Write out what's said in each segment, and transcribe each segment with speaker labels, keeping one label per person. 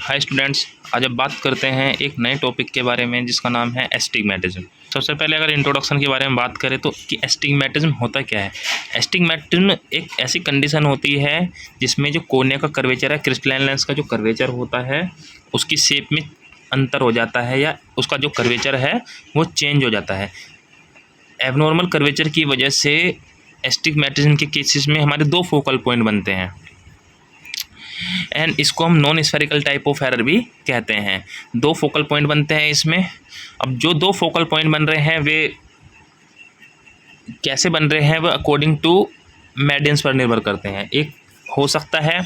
Speaker 1: Hi students, आज अब बात करते हैं एक नए टॉपिक के बारे में जिसका नाम है एस्टिग्मेटिज्म। सबसे पहले अगर इंट्रोडक्शन के बारे में बात करें तो कि एस्टिग्मेटिज्म होता क्या है। एस्टिग्मेटिज्म एक ऐसी कंडीशन होती है जिसमें जो कोर्निया का कर्वेचर है, क्रिस्टलाइन लेंस का जो कर्वेचर होता है उसकी शेप में अंतर हो जाता है या उसका जो कर्वेचर है वो चेंज हो जाता है। एबनॉर्मल कर्वेचर की वजह से एस्टिग्मेटिज्म के केसेस में हमारे दो फोकल पॉइंट बनते हैं एंड इसको हम non spherical type of error भी कहते हैं। दो फोकल पॉइंट बनते हैं इसमें। अब जो दो फोकल पॉइंट बन रहे हैं वे कैसे बन रहे हैं, वो अकॉर्डिंग टू मेडियंस पर निर्भर करते हैं। एक हो सकता है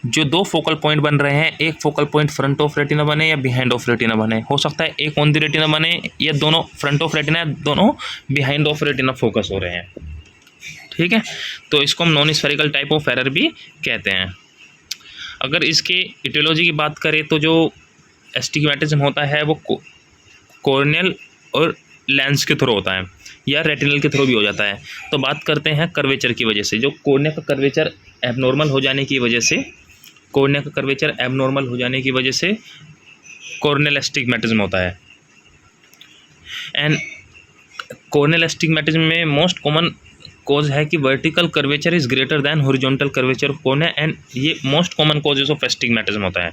Speaker 1: जो दो फोकल पॉइंट बन रहे हैं, एक focal point front of retina बने या बिहाइंड ऑफ रेटिना बने। हो सकता है एक ऑन द रेटिना बने या दोनों फ्रंट ऑफ रेटिना, दोनों बिहाइंड ऑफ रेटिना फोकस हो रहे हैं। ठीक है, तो इसको हम non spherical type of error भी कहते हैं। अगर इसके इटियोलॉजी की बात करें तो जो एस्टिग्मेटिज्म होता है वो कॉर्नियल और लेंस के थ्रू होता है या रेटिनल के थ्रू भी हो जाता है। तो बात करते हैं कर्वेचर की वजह से। जो कॉर्निया का कर्वेचर एबनॉर्मल हो जाने की वजह से, कॉर्निया का कर्वेचर एबनॉर्मल हो जाने की वजह से कॉर्नियल एस्टिग्मेटिज्म होता है। एंड कॉर्नियल एस्टिग्मेटिज्म में मोस्ट कॉमन कॉज है कि vertical curvature is greater than horizontal curvature of cornea and ये most common causes of astigmatism होता है,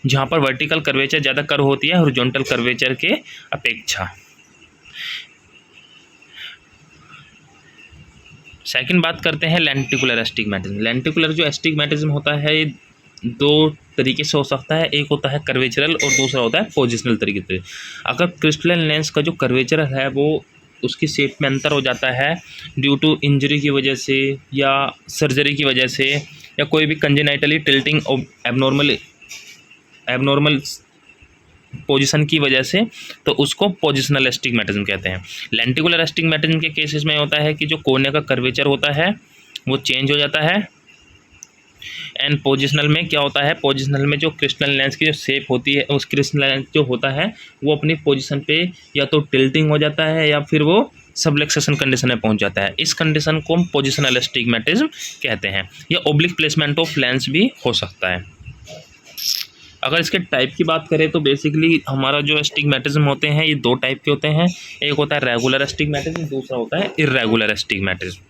Speaker 1: जहाँ पर वर्टिकल कर्वेचर ज़्यादा कर्व होती है हॉरिजॉन्टल कर्वेचर के अपेक्षा। सेकंड बात करते हैं लेंटिकुलर एस्टिग्मेटिज्म। लेंटिकुलर जो एस्टिग्मेटिज्म होता है ये दो तरीके से हो सकता है। एक होता है कर्वेचरल और दूसरा होता है पोजिशनल तरीके से। अगर क्रिस्टलाइन लेंस का जो कर्वेचर है वो उसकी शेप में अंतर हो जाता है ड्यू टू इंजरी की वजह से या सर्जरी की वजह से या कोई भी कंजेनाइटली टिल्टिंग एबनॉर्मल पोजीशन की वजह से, तो उसको पोजिशनल एस्टिग्मेटिज्म कहते हैं। लेंटिकुलर एस्टिग्मेटिज्म के केसेस में होता है कि जो कोर्निया का कर्वेचर होता है वो चेंज हो जाता है। एंड पोजिशनल में क्या होता है, पोजिशनल में जो क्रिस्टलाइन लेंस की जो शेप होती है, उस क्रिस्टलाइन लेंस जो होता है वो अपनी पोजीशन पे या तो टिल्टिंग हो जाता है या फिर वो सबलेक्सेशन कंडीशन में पहुंच जाता है। इस कंडीशन को हम पोजिशनल एस्टिग्मेटिज्म कहते हैं। या ओब्लिक प्लेसमेंट ऑफ लेंस भी हो सकता है। अगर इसके टाइप की बात करें तो बेसिकली हमारा जो एस्टिग्मेटिज्म होते हैं ये दो टाइप के होते हैं। एक होता है रेगुलर एस्टिग्मेटिज्म, दूसरा होता है इर्रेगुलर एस्टिग्मेटिज्म।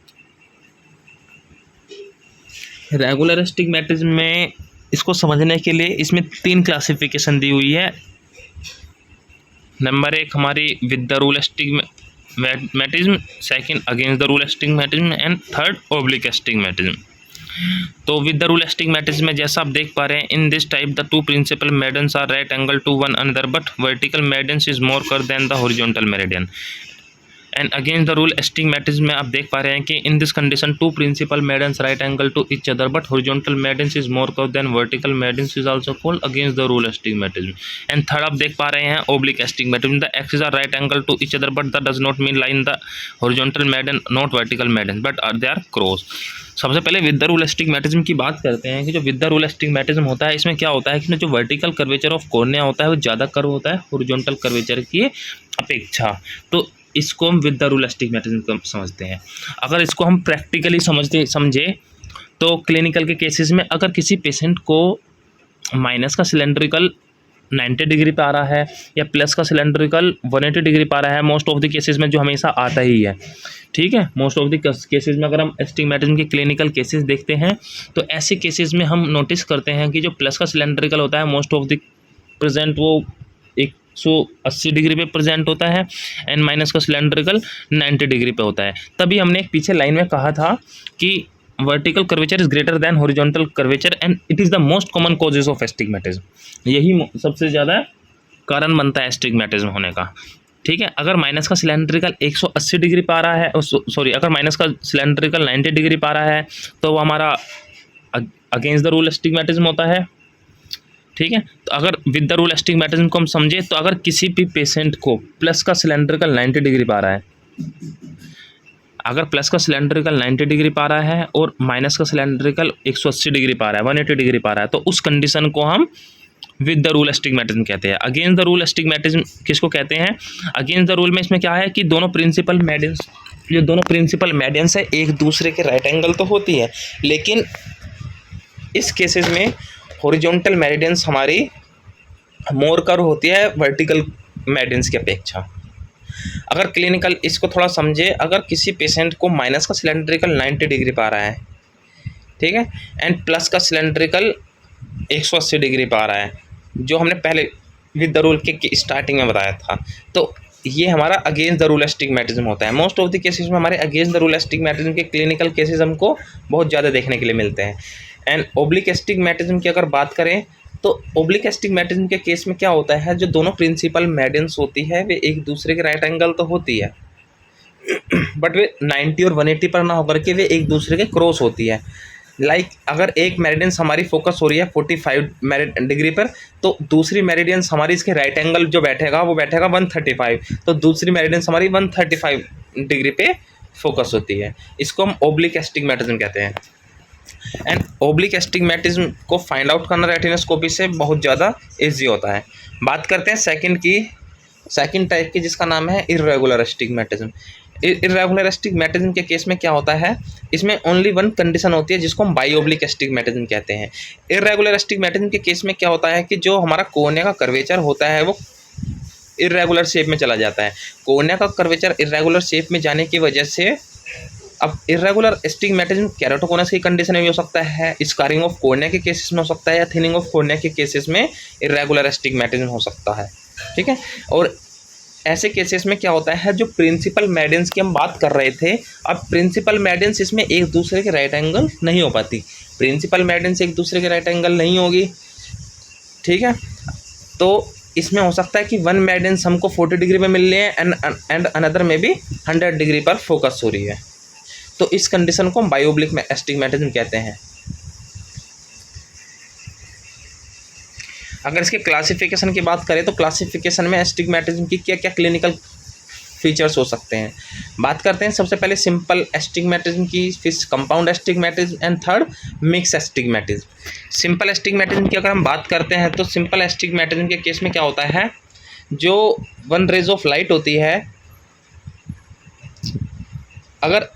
Speaker 1: रेगुलर एस्टिग्मेटिज्म में इसको समझने के लिए इसमें तीन क्लासिफिकेशन दी हुई है। नंबर एक हमारी with the rule astigmatism, second against the rule astigmatism and third oblique astigmatism. तो विद द रूल एस्टिग्मेटिज्म में जैसा आप देख पा रहे हैं, in this type the two principal meridians are right angle to one another but vertical meridians is more curve than the horizontal meridian. And against the rule astigmatism में आप देख पा रहे हैं कि in this condition two principal meridians right angle to each other but horizontal meridians is more curve than vertical meridians is also called against the rule astigmatism. And third आप देख पा रहे हैं oblique astigmatism, the axis are right angle to each other but that does not mean line the horizontal meridian not vertical meridian but they are cross. सबसे पहले with the rule astigmatism की बात करते हैं कि जो विद द रूल एस्टिग्मेटिज्म होता है इसमें क्या होता है कि जो वर्टिकल कर्वेचर ऑफ कॉर्निया होता है वो ज़्यादा कर्व होता है हॉरिजॉन्टल कर्वेचर की अपेक्षा। तो इसको हम विद द रूल एस्टिग्मेटिज्म समझते हैं। अगर इसको हम प्रैक्टिकली समझे तो क्लिनिकल के केसेस में अगर किसी पेशेंट को माइनस का सिलेंड्रिकल 90 डिग्री पे आ रहा है या प्लस का सिलेंड्रिकल 180 डिग्री पे आ रहा है, मोस्ट ऑफ द केसेस में जो हमेशा आता ही है। ठीक है, मोस्ट ऑफ द केसेस में अगर हम एस्टिग्मेटिज्म के क्लिनिकल केसेस देखते हैं तो ऐसे केसेस में हम नोटिस करते हैं कि जो प्लस का सिलेंड्रिकल होता है मोस्ट ऑफ द प्रेजेंट वो 180 डिग्री पे प्रेजेंट होता है एंड माइनस का सिलेंड्रिकल 90 डिग्री पे होता है। तभी हमने एक पीछे लाइन में कहा था कि vertical curvature is greater than horizontal curvature and it is the most common causes of astigmatism. यही सबसे ज़्यादा कारण बनता है एस्टिग्मेटिज्म होने का। ठीक है, अगर माइनस का सिलेंड्रिकल 180 डिग्री पा रहा है, सॉरी अगर माइनस का सिलेंड्रिकल 90 डिग्री पा रहा है तो वो हमारा अगेंस्ट द रूल एस्टिग्मेटिज्म होता है। ठीक है, तो अगर विद द रूल एस्टिग्मेटिज्म को हम समझे तो अगर किसी भी पेशेंट को प्लस का सिलेंड्रिकल 90 डिग्री पा रहा है, अगर प्लस का सिलेंड्रिकल 90 डिग्री पा रहा है और माइनस का सिलेंड्रिकल 180 डिग्री पा रहा है, 180 डिग्री पा रहा है, तो उस कंडीशन को हम विद द रूल एस्टिग्मेटिज्म कहते हैं। अगेंस्ट द रूल एस्टिग्मेटिज्म किसको कहते हैं? अगेंस्ट द रूल में इसमें क्या है कि दोनों प्रिंसिपल मेडियंस, जो दोनों प्रिंसिपल मेडियंस है एक दूसरे के राइट एंगल तो होती है, लेकिन इस केसेस में हॉरिजॉन्टल मेरिडियंस हमारी मोर कर्व होती है वर्टिकल मेरिडियंस की अपेक्षा। अगर क्लिनिकल इसको थोड़ा समझे, अगर किसी पेशेंट को माइनस का सिलेंड्रिकल 90 डिग्री पा रहा है, ठीक है, एंड प्लस का सिलेंड्रिकल 180 डिग्री पा रहा है, जो हमने पहले विद द रूल के स्टार्टिंग में बताया था, तो ये हमारा अगेंस्ट द रूल एस्टिग्मेटिज्म होता है। मोस्ट ऑफ द केसेस में हमारे अगेंस्ट द रूल एस्टिग्मेटिज्म के क्लिनिकल केसेस हमको बहुत ज़्यादा देखने के लिए मिलते हैं। एंड ओब्लिक एस्टिग्मेटिज्म की अगर बात करें तो ओब्लिक एस्टिग्मेटिज्म के केस में क्या होता है, जो दोनों प्रिंसिपल मेरिडियंस होती है वे एक दूसरे के राइट एंगल तो होती है, बट वे 90 और 180 पर ना होकर के वे एक दूसरे के क्रॉस होती है। लाइक अगर एक मेरिडियंस हमारी फोकस हो रही है 45 डिग्री पर, तो दूसरी मेरिडियंस हमारी इसके राइट एंगल जो बैठेगा वो बैठेगा 135, तो दूसरी मेरिडियंस हमारी 135 डिग्री पे फोकस होती है। इसको हम ओब्लिक एस्टिग्मेटिज्म कहते हैं। एंड ओब्लिक एस्टिग्मेटिज्म को फाइंड आउट करना रेटिनोस्कोपी से बहुत ज़्यादा ईजी होता है। बात करते हैं सेकंड टाइप की, जिसका नाम है इर्रेगुलर एस्टिग्मेटिज्म। इर्रेगुलर एस्टिग्मेटिज्म के केस में क्या होता है, इसमें ओनली वन कंडीशन होती है जिसको हम बाइओब्लिक एस्टिग्मेटिज्म कहते हैं। इर्रेगुलर एस्टिग्मेटिज्म के केस में क्या होता है कि जो हमारा कोर्निया का कर्वेचर होता है वो इर्रेगुलर शेप में चला जाता है। कोर्निया का कर्वेचर इर्रेगुलर शेप में जाने की वजह से, अब इर्रेगुलर एस्टिग्मेटिज्म केराटोकोनस की कंडीशन में भी हो सकता है, स्कारिंग ऑफ कोर्निया के केसेस में हो सकता है, या थिनिंग ऑफ कोर्निया के केसेस में इर्रेगुलर एस्टिग्मेटिज्म हो सकता है, ठीक है। और ऐसे केसेस में क्या होता है, जो प्रिंसिपल मेरिडियंस की हम बात कर रहे थे, अब प्रिंसिपल मेरिडियंस इसमें एक दूसरे के राइट एंगल नहीं हो पाती, प्रिंसिपल मेरिडियंस एक दूसरे के राइट एंगल नहीं होगी, ठीक है। तो इसमें हो सकता है कि वन मेरिडियंस हमको 40 डिग्री पे मिल रही है एंड अनदर में भी 100 डिग्री पर फोकस हो रही है, तो इस कंडीशन को हम बाइओब्लिक एस्टिग्मेटिज्म कहते हैं। अगर इसके क्लासिफिकेशन की बात करें तो क्लासिफिकेशन में एस्टिग्मेटिज्म की क्या क्या क्लिनिकल फीचर्स हो सकते हैं, बात करते हैं। सबसे पहले सिंपल एस्टिग्मेटिज्म की, फिर compound astigmatism and third mix astigmatism. Simple astigmatism की अगर हम बात करते हैं तो सिंपल एस्टिग्मेटिज्म के केस में क्या होता है, जो वन रेज ऑफ लाइट होती है, अगर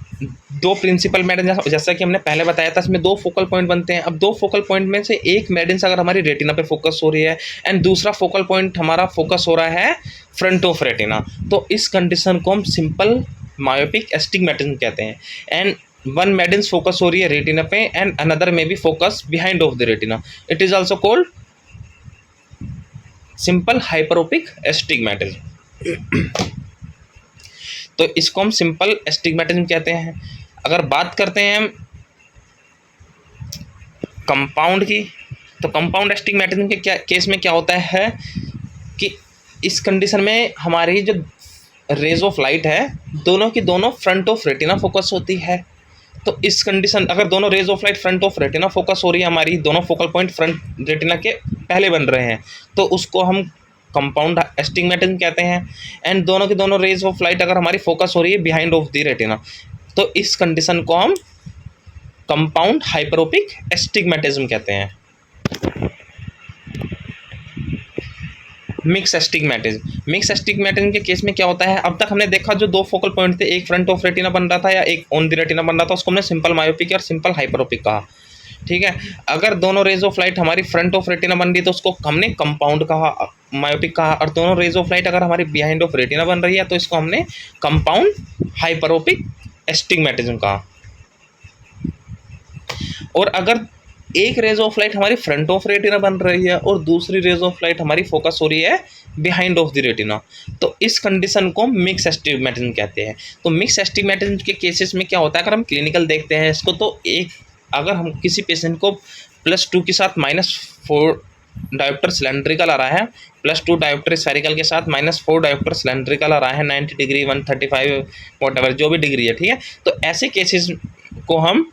Speaker 1: दो प्रिंसिपल मेरिडियन, जैसा कि हमने पहले बताया था, इसमें दो फोकल पॉइंट बनते हैं। अब दो फोकल पॉइंट में से एक मेरिडियन अगर हमारी रेटिना पे फोकस हो रही है एंड दूसरा फोकल पॉइंट हमारा फोकस हो रहा है फ्रंट ऑफ रेटिना, तो इस कंडीशन को हम सिंपल मायोपिक एस्टिग्मेटिज्म कहते हैं। एंड वन मेरिडियन फोकस हो रही है रेटिना पे एंड अनदर में भी focus behind of the retina, it is also called simple hyperopic astigmatism. तो इसको हम सिंपल एस्टिग्मेटिज्म कहते हैं। अगर बात करते हैं कंपाउंड की, तो कंपाउंड एस्टिग्मेटिज्म के केस में क्या होता है कि इस कंडीशन में हमारी जो रेज ऑफ लाइट है दोनों की दोनों फ्रंट ऑफ रेटिना फोकस होती है। तो इस कंडीशन, अगर दोनों rays of light front of retina focus हो रही है, हमारी दोनों फोकल पॉइंट फ्रंट रेटिना के पहले बन रहे हैं, तो उसको हम कंपाउंड एस्टिग्मेटिज्म कहते हैं। एंड दोनों की दोनों रेज ऑफ लाइट अगर हमारी फोकस हो रही है बिहाइंड ऑफ द रेटिना, तो इस कंडीशन को हम कंपाउंड हाइपरोपिक एस्टिग्मेटिज्म कहते हैं। मिक्स एस्टिग्मेटिज्म के केस में क्या होता है, अब तक हमने देखा जो दो फोकल पॉइंट थे, एक फ्रंट ऑफ रेटिना बन रहा था या एक ऑन द रेटिना बन रहा था, उसको हमने सिंपल मायोपिक और सिंपल हाइपरोपिक कहा, ठीक है। अगर दोनों रेज ऑफ लाइट हमारी फ्रंट ऑफ रेटिना बन रही है तो उसको हमने कंपाउंड कहा, मायोपिक कहा, और दोनों रेज ऑफ लाइट अगर हमारी बिहाइंड ऑफ रेटिना बन रही है तो इसको हमने कंपाउंड हाइपरोपिक एस्टिग्मेटिज्म कहा। और अगर एक रेज ऑफ लाइट हमारी फ्रंट ऑफ रेटिना बन रही है और दूसरी रेज ऑफ लाइट हमारी फोकस हो रही है बिहाइंड ऑफ द रेटिना, तो इस कंडीशन को मिक्स एस्टिग्मेटिज्म कहते हैं। तो मिक्स एस्टिग्मेटिज्म के केसेस में क्या होता है, अगर हम क्लिनिकल देखते हैं इसको, तो एक अगर हम किसी पेशेंट को +2 के साथ -4 डायोप्टर सिलेंड्रिकल आ रहा है, +2 डायोप्टर स्फेरिकल के साथ -4 डायोप्टर सिलेंड्रिकल आ रहा है, 90 डिग्री 135 वॉटएवर जो भी डिग्री है, ठीक है, तो ऐसे केसेस को हम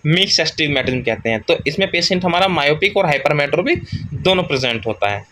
Speaker 1: मिक्स एस्टिग्मेटिज्म कहते हैं। तो इसमें पेशेंट हमारा मायोपिक और हाइपरमेट्रोपिक दोनों प्रेजेंट होता है।